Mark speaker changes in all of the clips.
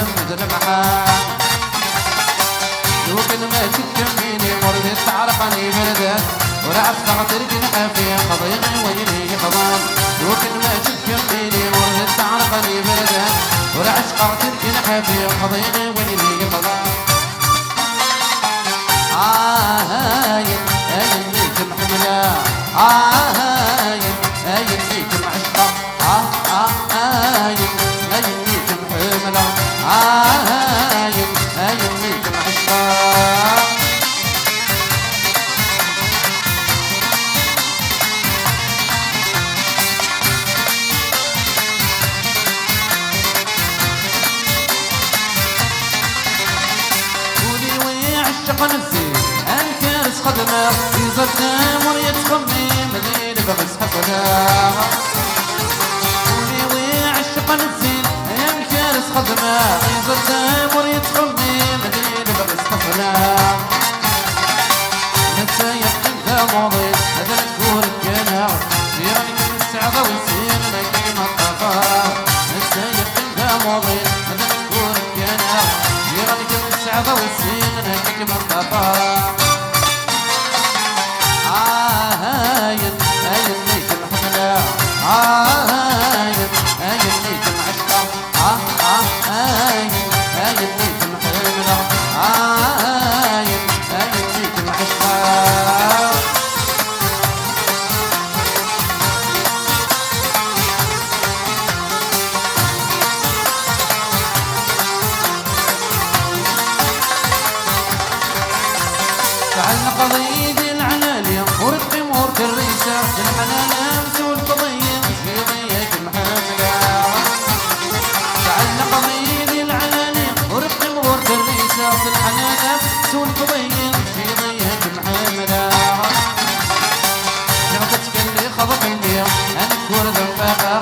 Speaker 1: محمد المحال لو كان ما تكميني مرضي تعرفني بلده ورعف خاطرك نحافي قضيني ويلي قضان لو كان ما تكميني مرضي تعرفني بلده ورعش خاطرك نحافي قضيني ويلي قضان هاي الليك محملة هاي الليك معشقة هاي الليك محملة هاي الليك معشقة قولي ويعشق نفسي الكارس خدمة يزر دامر يتخمم مدينة بغس حفلة قولي ويعشق نفسي الكارس خدمة يزر دامر يتخمم مدينة بغس حفلة نفسي يبقى ماضي هذا الكور الكنا جيرانك السعادة ويسير لك مطفى نفسي يبقى ماضي هذا الكور الكنا جيرانك السعادة ويسير لك مطفى هاي الليك محملة هاي الليك معشقة هاي الليك محملة هاي الليك معشقة تعال نقضي العنالية ورقي مورك الريسة الحنان سوى القضية في ضيك محملة تعال نقضي العنالية ورقي مورك الريسة الحنان سوى القضية في ضيك محملة شغلتك اللي خضبني أنا كورد الفقر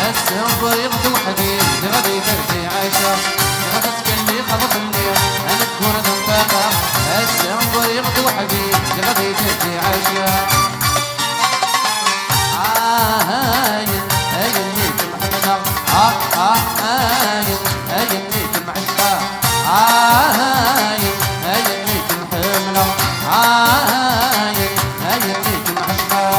Speaker 1: السفر يغدو حديد غدي ترجي عاشر شغلتك اللي خضبني أنا كورد الفقر السفر يغدو حديد غدي ترجي عاشر هاي الليك محملة هاي الليك معشقة هاي الليك محملة هاي الليك معشقة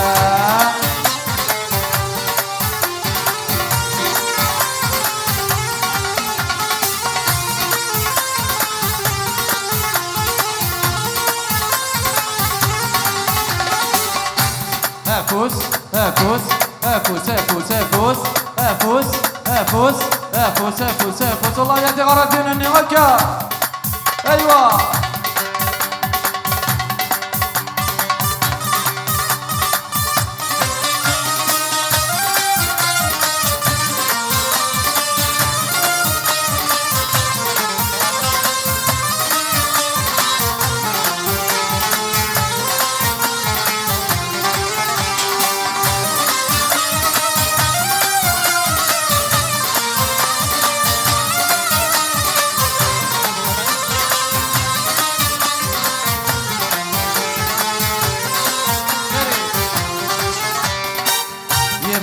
Speaker 1: أفوس أفوس أفوس أفوس أفوس أفوس أفوس أفوس أفوس أفوس والله يا دي غردين اني غكا أيوة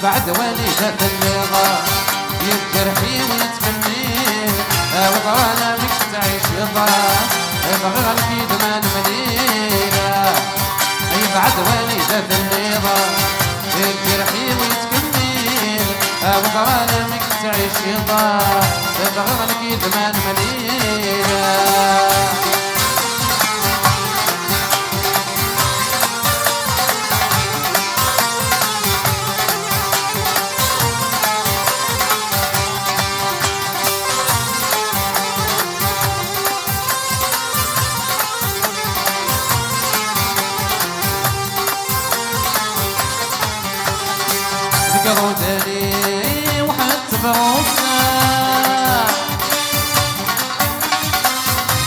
Speaker 1: بعد وليدة الرضا يجرحي ويتمني وضوانا بك تعيش رضا يبغى في دمان مدينة بعد وليدة الرضا يجرحي ويتمني وضوانا بك تعيش رضا يبغى في دمان مدينة ذكروا داري وحتى فروسنا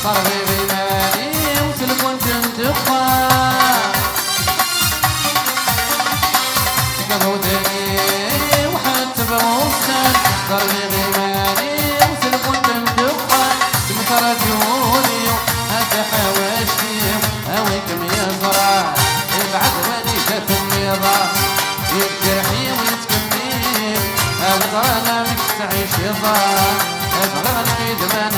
Speaker 1: صار غير مالي وتلفون تندقى ذكروا داري وحتى فروسنا صار غير مالي وتلفون تندقى تمترجوني هذا حواشي هواكم يا زرع بعد وليدة النظام يجرحي ويتكمل أبغى أنا بك تعيش يضاع أبغى لك دمان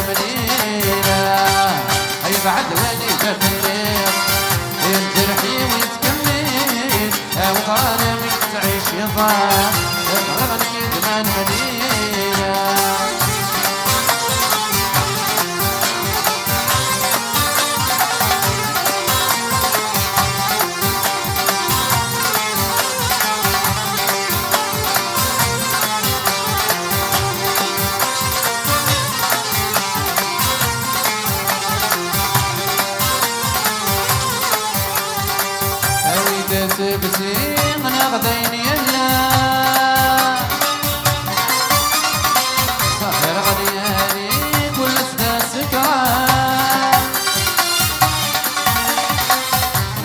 Speaker 1: بعد واني بفلير الجرحي ويتكمل وظالمك تعيش يضاع غرغنك زمان مدينة بسيم نغدين يلا صهر غدياني كل سدا سكران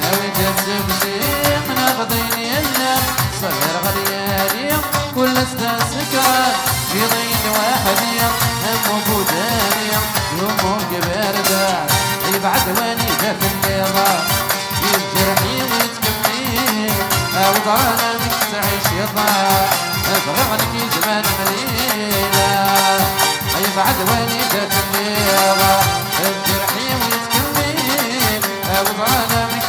Speaker 1: ناوي جذب بسيم نغدين يلا صهر غدياني كل سدا سكران في ضيق واحد همه بوداني يومه جبار دار يبعد واني جاف النظام يجرحي وظالمك تعيش يضاع غرغنك زمان مدينة أي بعد وين جات النيرة الجرحي ويتكمل وظالمك